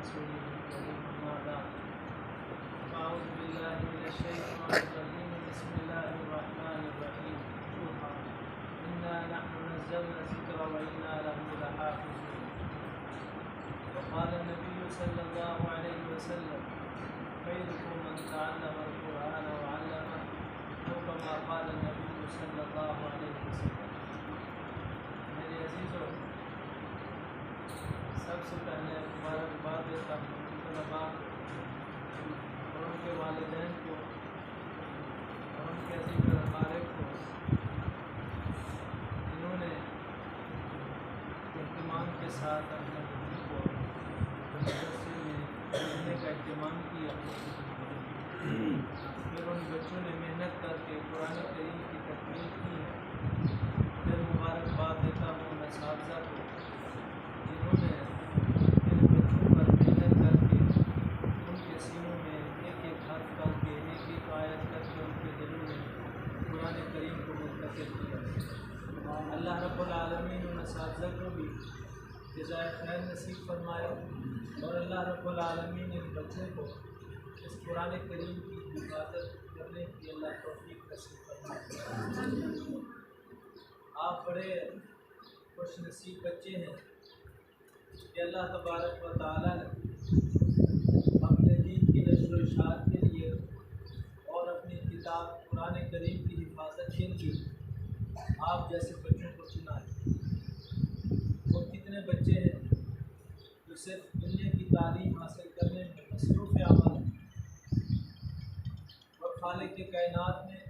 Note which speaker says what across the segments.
Speaker 1: رسوله الكريم أما بعد أعوذ بالله من الشيطان الرجيم بسم الله الرحمن الرحيم إنا نحن نزلنا الذكر وإنا له لحافظون وقال النبي صلى الله عليه وسلم خيركم من تعلم القرآن وعلمه أو كما قال النبي صلى الله عليه وسلم. میرے عزیزوں، سب سے پہلے مبارکباد دیتا ہوں طلباء اور ان کے والدین کو اور ان کے عزیز اقارب کو، جنہوں نے اہتمام کے ساتھ اپنے بچوں کو مدرسے میں پڑھنے کا اہتمام کیا، پھر ان بچوں نے محنت کر کے قرآن کریم کی تکمیل کی ہے. پھر مبارکباد دیتا ہوں ان اساتذہ کو جنہوں نے ان بچوں پر محنت کر کے ان کے سینوں میں ایک ایک حرف کر کے ایک ایک آیت کر کے ان کے دلوں میں قرآن کریم کو منتقل کیا. اللہ رب العالمین ان اساتذہ کو بھی جزائے خیر نصیب فرمائے اور اللہ رب العالمین ان بچوں کو اس قرآن کریم کی حفاظت کرنے کی اللہ توفیق نصیب فرمائے. آپ بڑے خوش نصیب بچے ہیں کہ اللہ تبارک و تعالیٰ نے اپنے دین کی نشر و اشاعت کے لیے اور اپنی کتاب قرآن کریم کی حفاظت کے لیے آپ جیسے بچوں کو چنا ہے. وہ کتنے بچے ہیں جو صرف دنیا کی تعلیم حاصل کرنے میں مصروف عمل ہیں اور خالق کے کائنات میں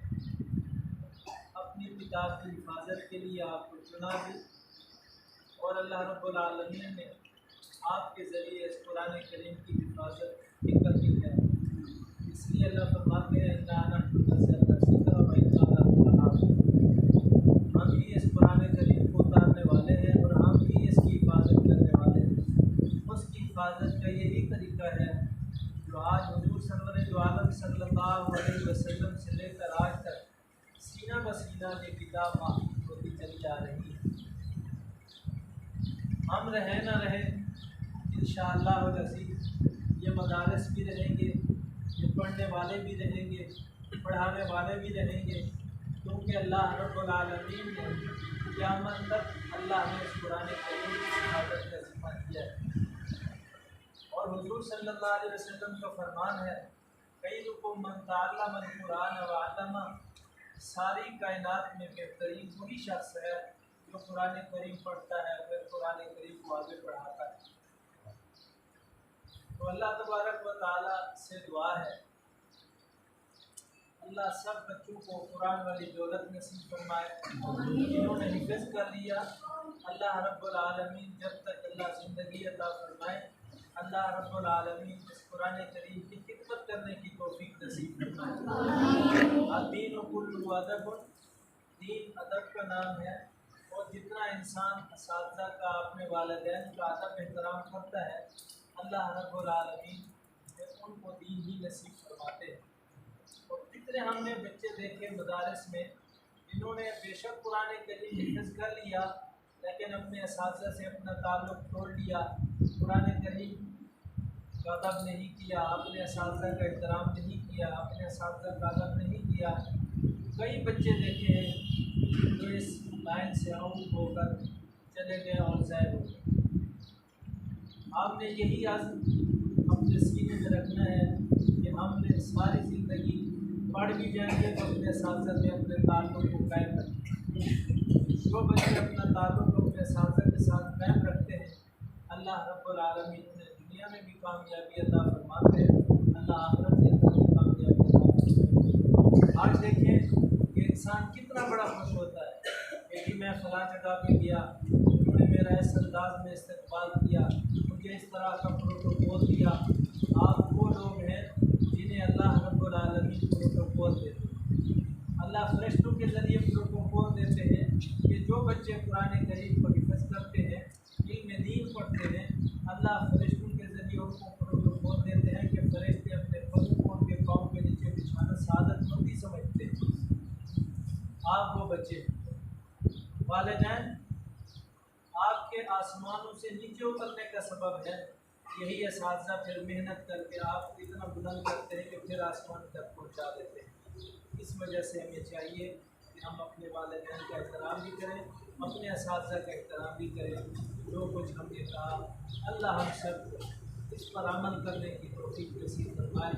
Speaker 1: اپنی کتاب کی حفاظت کے لیے آپ کو چنا بھی، اور اللہ رب العالمین نے آپ کے ذریعے اس قرآن کریم کی حفاظت بھی کر دی ہے. اس لیے اللہ فرماتے ہیں اِنَّا نَحْنُ نَزَّلْنَا الذِّكْرَ وَإِنَّا لَهُ لَحَافِظُونَ. ہم ہی اس قرآن کریم کو اتارنے والے ہیں اور ہم ہی اس کی حفاظت کرنے والے ہیں. اس کی حفاظت کا یہی طریقہ ہے جو آج حضور سرور دو عالم صلی اللہ علیہ وسلم سے لے کر آج تک سینہ بسینہ یہ کتاب محفوظ ہوتی چلی جا رہی ہے. ہم رہیں نہ رہیں انشاءاللہ العزیز یہ مدارس بھی رہیں گے، یہ پڑھنے والے بھی رہیں گے، پڑھانے والے بھی رہیں گے، کیونکہ اللہ رب العالمین نے قیامت تک اللہ نے اس قرآن کریم کی حفاظت کا ذمہ کیا ہے. اور حضور صلی اللہ علیہ وسلم کا فرمان ہے خیرکم من تعلم القرآن وعلمہ. ساری کائنات میں بہترین وہی شخص ہے جو قرآن کریم پڑھتا ہے پھر قرآن کریم کو آگے پڑھاتا ہے. تو اللہ تبارک و تعالیٰ سے دعا ہے اللہ سب بچوں کو قرآن والی دولت نصیب فرمائے. جنہوں نے حفظ کر لیا اللہ رب العالمین جب تک اللہ زندگی عطا فرمائے اللہ رب العالمین اس قرآن کریم کی خدمت کرنے کی توفیق نصیب فرمائے. الدین کلہ ادب، دین ادب کا نام ہے، اور جتنا انسان اساتذہ کا اپنے والدین کا ادب احترام کرتا ہے اللہ رب العالمین ان کو دین ہی نصیب فرماتے ہیں. اور کتنے ہم نے بچے دیکھے مدارس میں جنہوں نے بے شک قرآن کریم حفظ کر لیا لیکن اپنے اساتذہ سے اپنا تعلق توڑ لیا، قرآن کریم کا ادب نہیں کیا، اپنے اساتذہ کا احترام نہیں کیا، اپنے اساتذہ کا ادب نہیں کیا. کئی بچے دیکھے ہیں جو اس لائن سے آؤٹ ہو کر چلے گئے اور ضائع ہو گئے. آپ نے یہی عزم اپنے سینے میں رکھنا ہے کہ ہم نے ساری زندگی پڑھ بھی جائیں گے تو اپنے اساتذہ سے اپنے تعلق کو قائم رکھیں. جو بچے اپنا تعلق اپنے اساتذہ کے ساتھ قائم رکھتے ہیں اللہ رب العالمین انہیں دنیا میں بھی کامیابی عطا فرماتے ہیں، اللہ آخرت کے اندر بھی کامیابی عطا فرماتے ہیں. آج دیکھیں کہ انسان کتنا بڑا خوش ہوتا ہے کہ جی میں فلاں جگہ پہ گیا، انہوں نے میرا اس انداز میں استقبال کیا، مجھے اس طرح کا پروٹوکول دیا. آپ وہ لوگ ہیں جنہیں اللہ رب العالمین پروٹوکول دیتے ہیں. اللہ فرشتوں کے ذریعے پروٹوکول دیتے ہیں کہ جو بچے قرآن کریم کو حفظ کرتے ہیں، علم دین پڑھتے ہیں، اللہ فرشتوں کے ذریعے ان کو پروٹوکول دیتے ہیں کہ فرشتے اپنے پدوں کو ان کے پاؤں کے نیچے بچھانا سعادت مندی سمجھتے ہیں. آپ وہ بچے والدین آپ کے آسمانوں سے نیچے اترنے کا سبب ہے یہی اساتذہ پھر محنت کر کے آپ اتنا بلند کرتے ہیں کہ پھر آسمان تک پہنچا دیتے ہیں۔ اس وجہ سے ہمیں چاہیے کہ ہم اپنے والدین کا احترام بھی کریں، اپنے اساتذہ کا احترام بھی کریں۔ جو کچھ ہم نے کہا اللہ ہم سب کو اس پر عمل کرنے کی توفیق نصیب فرمائے۔